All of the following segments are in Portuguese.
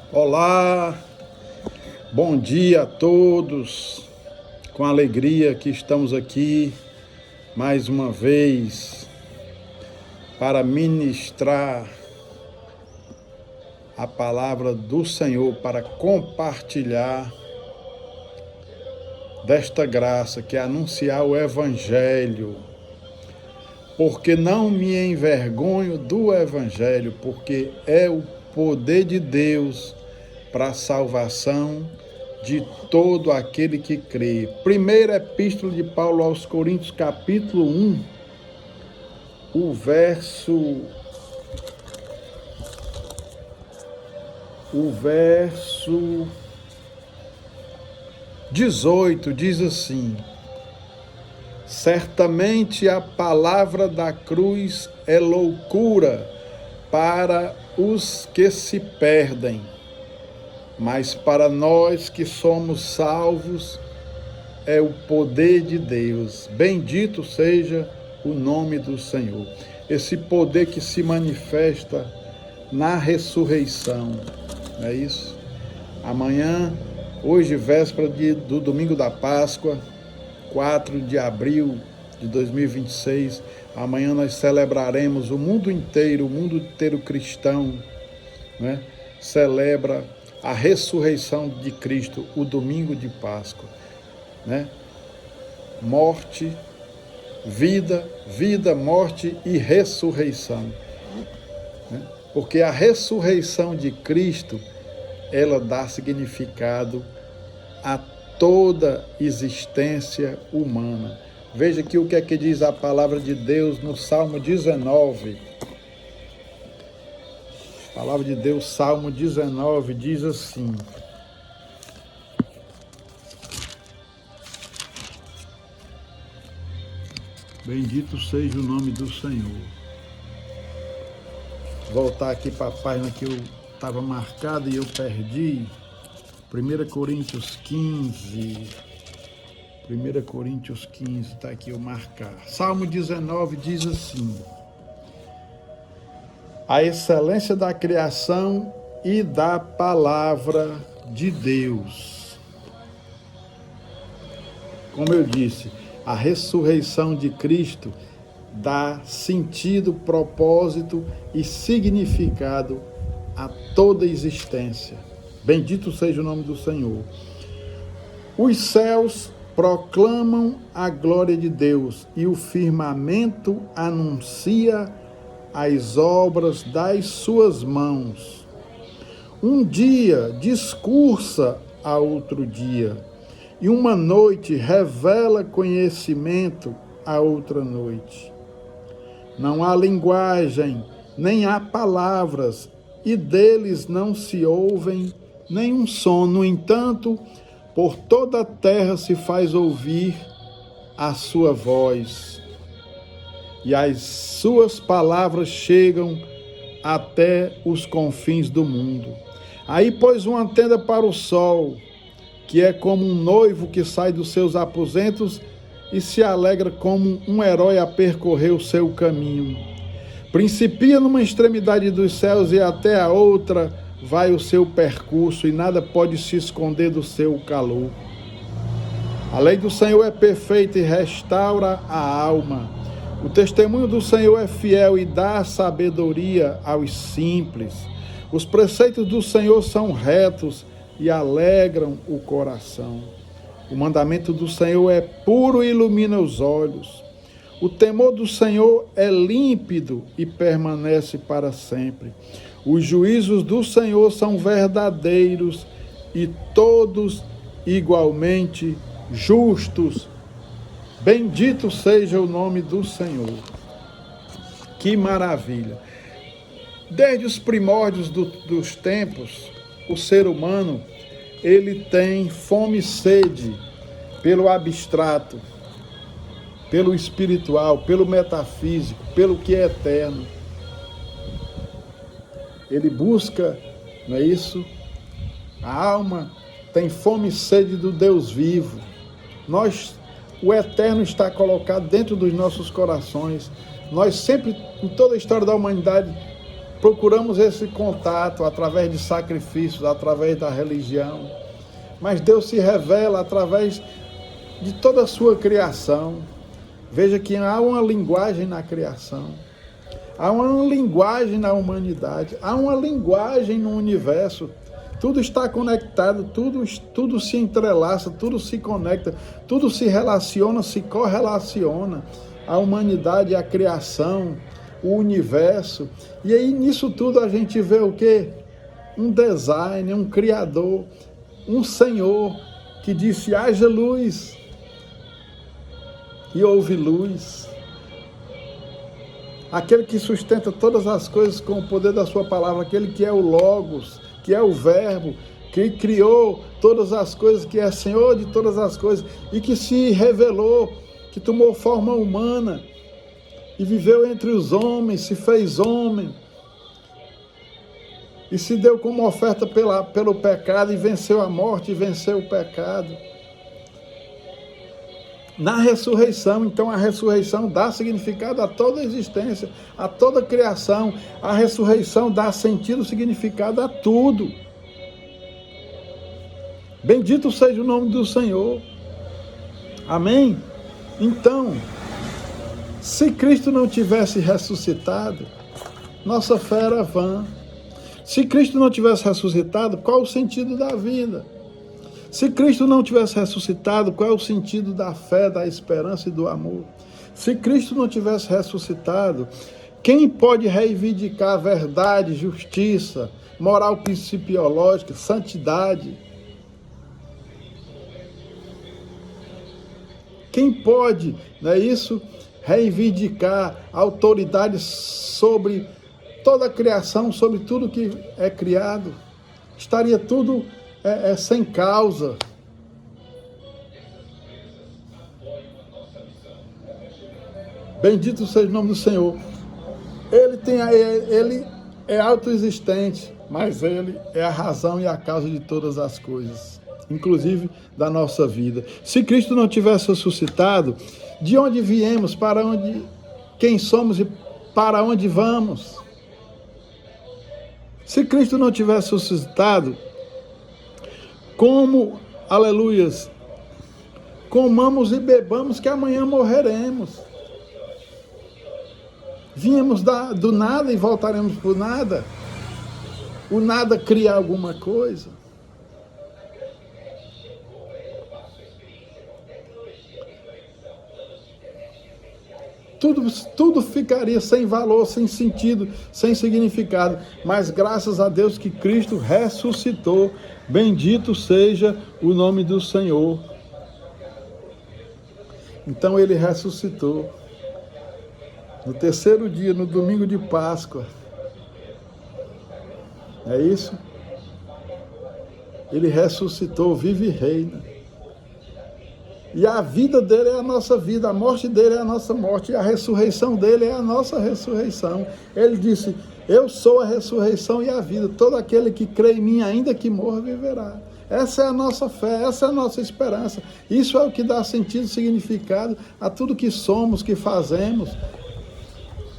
Olá, bom dia a todos. Com alegria que estamos aqui mais uma vez para ministrar a palavra do Senhor, para compartilhar desta graça que é anunciar o Evangelho. Porque não me envergonho do Evangelho, porque é o poder de Deus para a salvação de todo aquele que crê. Primeira Epístola de Paulo aos Coríntios, capítulo 1, o verso 18 diz assim: certamente a palavra da cruz é loucura para os que se perdem, mas para nós que somos salvos é o poder de Deus. Bendito seja o nome do Senhor. Esse poder que se manifesta na ressurreição, não é isso? Amanhã, hoje, véspera do domingo da Páscoa, 4 de abril de 2026, amanhã nós celebraremos o mundo inteiro cristão, né? Celebra a ressurreição de Cristo, o domingo de Páscoa, né? Morte, vida, morte e ressurreição, né? Porque a ressurreição de Cristo, ela dá significado a toda existência humana. Veja aqui o que é que diz a palavra de Deus no Salmo 19. A palavra de Deus, Salmo 19, diz assim: bendito seja o nome do Senhor. Voltar aqui para a página que eu estava marcada e eu perdi. 1 Coríntios 15, está aqui eu marcar. Salmo 19 diz assim: a excelência da criação e da palavra de Deus. Como eu disse, a ressurreição de Cristo dá sentido, propósito e significado a toda a existência. Bendito seja o nome do Senhor. Os céus proclamam a glória de Deus e o firmamento anuncia as obras das suas mãos. Um dia discursa a outro dia, e uma noite revela conhecimento a outra noite. Não há linguagem, nem há palavras, e deles não se ouvem nenhum som. No entanto, por toda a terra se faz ouvir a sua voz, e as suas palavras chegam até os confins do mundo. Aí pôs uma tenda para o sol, que é como um noivo que sai dos seus aposentos e se alegra como um herói a percorrer o seu caminho. Principia numa extremidade dos céus e até a outra vai o seu percurso, e nada pode se esconder do seu calor. A lei do Senhor é perfeita e restaura a alma. O testemunho do Senhor é fiel e dá sabedoria aos simples. Os preceitos do Senhor são retos e alegram o coração. O mandamento do Senhor é puro e ilumina os olhos. O temor do Senhor é límpido e permanece para sempre. Os juízos do Senhor são verdadeiros e todos igualmente justos. Bendito seja o nome do Senhor. Que maravilha! Desde os primórdios dos tempos, o ser humano, ele tem fome e sede pelo abstrato, pelo espiritual, pelo metafísico, pelo que é eterno. Ele busca, não é isso? A alma tem fome e sede do Deus vivo. O eterno está colocado dentro dos nossos corações. Nós sempre, em toda a história da humanidade, procuramos esse contato através de sacrifícios, através da religião. Mas Deus se revela através de toda a sua criação. Veja que há uma linguagem na criação. Há uma linguagem na humanidade. Há uma linguagem no universo. Tudo está conectado, tudo se entrelaça, tudo se conecta, tudo se relaciona, se correlaciona. A humanidade, a criação, o universo. E aí nisso tudo a gente vê o quê? Um design, um criador, um Senhor que disse: haja luz, e houve luz. Aquele que sustenta todas as coisas com o poder da sua palavra, aquele que é o Logos, que é o Verbo, que criou todas as coisas, que é Senhor de todas as coisas, e que se revelou, que tomou forma humana, e viveu entre os homens, se fez homem, e se deu como oferta pelo pecado, e venceu a morte, e venceu o pecado. Na ressurreição, então a ressurreição dá significado a toda a existência, a toda a criação. A ressurreição dá sentido, significado a tudo. Bendito seja o nome do Senhor. Amém? Então, se Cristo não tivesse ressuscitado, nossa fé era vã. Se Cristo não tivesse ressuscitado, qual o sentido da vida? Se Cristo não tivesse ressuscitado, qual é o sentido da fé, da esperança e do amor? Se Cristo não tivesse ressuscitado, quem pode reivindicar verdade, justiça, moral principiológica, santidade? Quem pode, não é isso, reivindicar autoridade sobre toda a criação, sobre tudo que é criado? Estaria tudo sem causa. Bendito seja o nome do Senhor. Ele é autoexistente, mas ele é a razão e a causa de todas as coisas, inclusive da nossa vida. Se Cristo não tivesse ressuscitado, de onde viemos, para onde, quem somos e para onde vamos? Se Cristo não tivesse ressuscitado, como, aleluias, comamos e bebamos que amanhã morreremos. Viemos do nada e voltaremos para o nada. O nada cria alguma coisa. Tudo ficaria sem valor, sem sentido, sem significado. Mas graças a Deus que Cristo ressuscitou. Bendito seja o nome do Senhor. Então ele ressuscitou. No terceiro dia, no domingo de Páscoa. É isso? Ele ressuscitou, vive e reina. E a vida dele é a nossa vida, a morte dele é a nossa morte, e a ressurreição dele é a nossa ressurreição. Ele disse: eu sou a ressurreição e a vida, todo aquele que crê em mim, ainda que morra, viverá. Essa é a nossa fé, essa é a nossa esperança. Isso é o que dá sentido e significado a tudo que somos, que fazemos,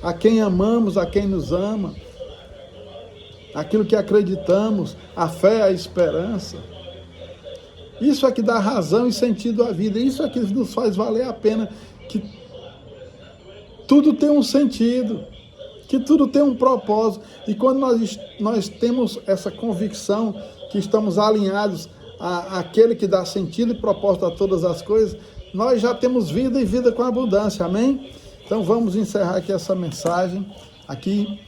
a quem amamos, a quem nos ama, aquilo que acreditamos, a fé, a esperança. Isso é que dá razão e sentido à vida. Isso é que nos faz valer a pena, que tudo tem um sentido, que tudo tem um propósito. E quando nós temos essa convicção que estamos alinhados àquele que dá sentido e propósito a todas as coisas, nós já temos vida e vida com abundância. Amém? Então vamos encerrar aqui essa mensagem. Aqui,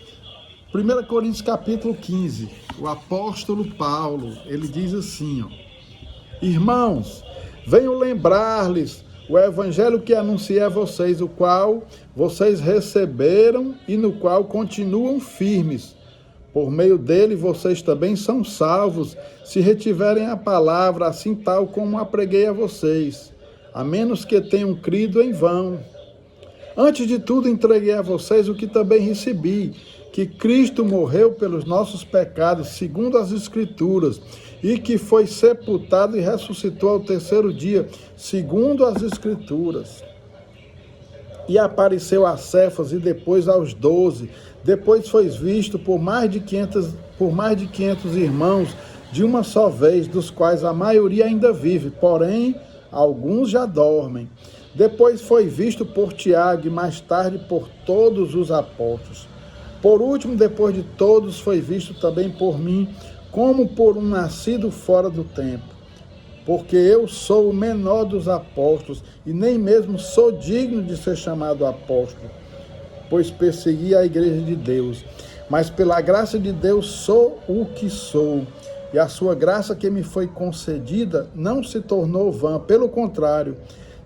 1 Coríntios capítulo 15. O apóstolo Paulo, ele diz assim, ó: irmãos, venho lembrar-lhes o evangelho que anunciei a vocês, o qual vocês receberam e no qual continuam firmes. Por meio dele vocês também são salvos, se retiverem a palavra, assim tal como a preguei a vocês, a menos que tenham crido em vão. Antes de tudo entreguei a vocês o que também recebi, que Cristo morreu pelos nossos pecados, segundo as Escrituras, e que foi sepultado e ressuscitou ao terceiro dia, segundo as Escrituras. E apareceu a Cefas e depois aos 12. Depois foi visto por mais de 500 irmãos de uma só vez, dos quais a maioria ainda vive, porém alguns já dormem. Depois foi visto por Tiago e mais tarde por todos os apóstolos. Por último, depois de todos, foi visto também por mim, como por um nascido fora do tempo. Porque eu sou o menor dos apóstolos e nem mesmo sou digno de ser chamado apóstolo, pois persegui a igreja de Deus. Mas pela graça de Deus sou o que sou. E a sua graça que me foi concedida não se tornou vã. Pelo contrário,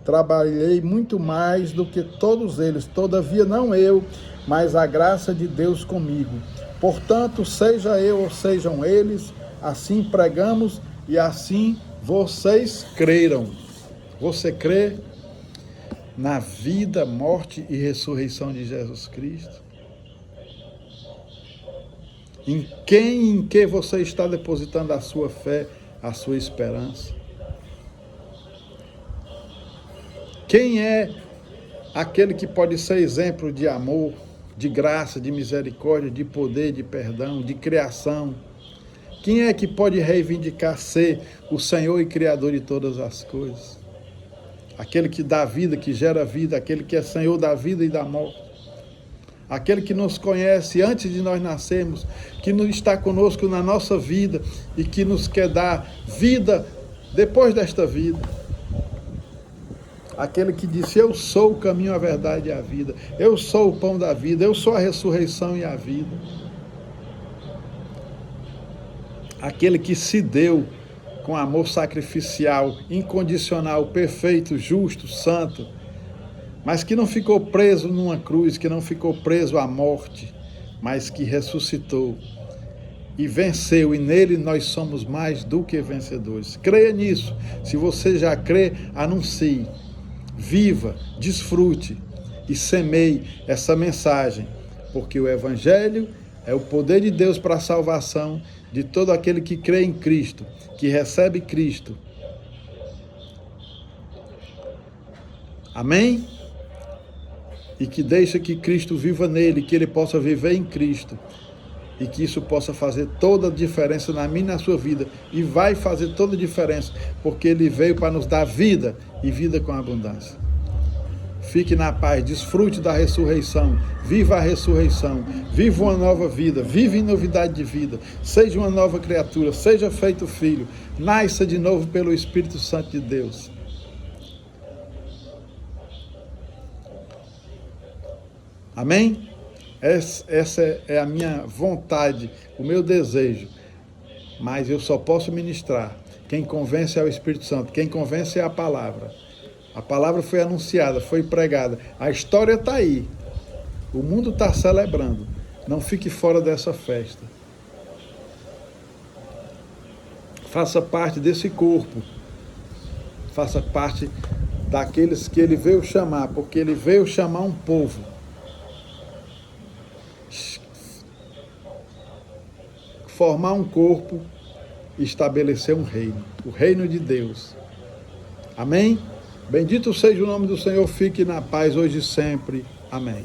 trabalhei muito mais do que todos eles. Todavia não eu, mas a graça de Deus comigo. Portanto, seja eu ou sejam eles, assim pregamos e assim vocês creram. Você crê na vida, morte e ressurreição de Jesus Cristo? Em que você está depositando a sua fé, a sua esperança? Quem é aquele que pode ser exemplo de amor, de graça, de misericórdia, de poder, de perdão, de criação? Quem é que pode reivindicar ser o Senhor e Criador de todas as coisas? Aquele que dá vida, que gera vida, aquele que é Senhor da vida e da morte. Aquele que nos conhece antes de nós nascermos, que está conosco na nossa vida e que nos quer dar vida depois desta vida. Aquele que disse, eu sou o caminho, a verdade e a vida. Eu sou o pão da vida, eu sou a ressurreição e a vida. Aquele que se deu com amor sacrificial, incondicional, perfeito, justo, santo, mas que não ficou preso numa cruz, que não ficou preso à morte, mas que ressuscitou e venceu, e nele nós somos mais do que vencedores. Creia nisso. Se você já crê, anuncie, viva, desfrute e semeie essa mensagem, porque o Evangelho é o poder de Deus para a salvação de todo aquele que crê em Cristo, que recebe Cristo. Amém? E que deixa que Cristo viva nele, que ele possa viver em Cristo. E que isso possa fazer toda a diferença na minha e na sua vida. E vai fazer toda a diferença, porque ele veio para nos dar vida e vida com abundância. Fique na paz, desfrute da ressurreição, viva a ressurreição, viva uma nova vida, viva em novidade de vida, seja uma nova criatura, seja feito filho, nasça de novo pelo Espírito Santo de Deus. Amém? Essa é a minha vontade, o meu desejo. Mas eu só posso ministrar. Quem convence é o Espírito Santo, quem convence é a palavra. A palavra foi anunciada, foi pregada. A história está aí. O mundo está celebrando. Não fique fora dessa festa. Faça parte desse corpo. Faça parte daqueles que ele veio chamar, porque ele veio chamar um povo. Formar um corpo e estabelecer um reino, o reino de Deus. Amém? Bendito seja o nome do Senhor, fique na paz hoje e sempre. Amém.